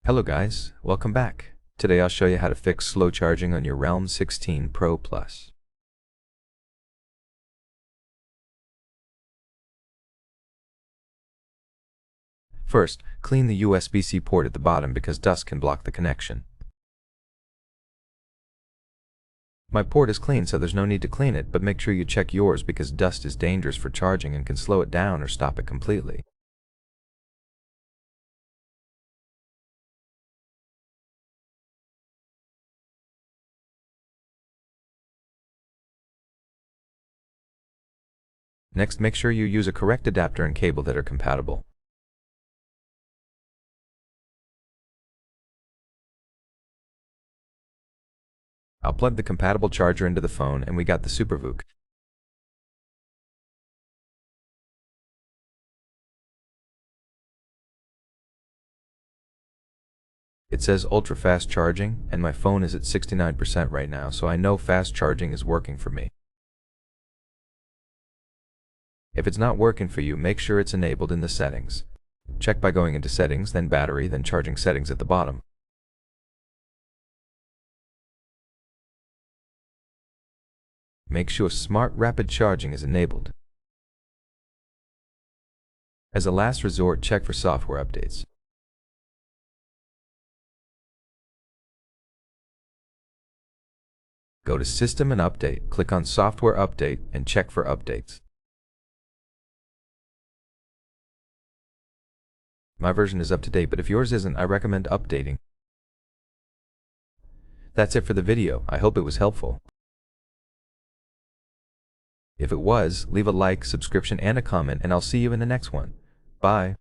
Hello guys, welcome back. Today I'll show you how to fix slow charging on your REALME 16 Pro Plus. First, clean the USB-C port at the bottom because dust can block the connection. My port is clean, so there's no need to clean it, but make sure you check yours because dust is dangerous for charging and can slow it down or stop it completely. Next, make sure you use a correct adapter and cable that are compatible. I'll plug the compatible charger into the phone and we got the SuperVOOC. It says ultra fast charging and my phone is at 69% right now, so I know fast charging is working for me. If it's not working for you, make sure it's enabled in the settings. Check by going into settings, then battery, then charging settings at the bottom. Make sure smart rapid charging is enabled. As a last resort, check for software updates. Go to System and Update, click on Software Update, and check for updates. My version is up to date, but if yours isn't, I recommend updating. That's it for the video. I hope it was helpful. If it was, leave a like, subscription, and a comment, and I'll see you in the next one. Bye.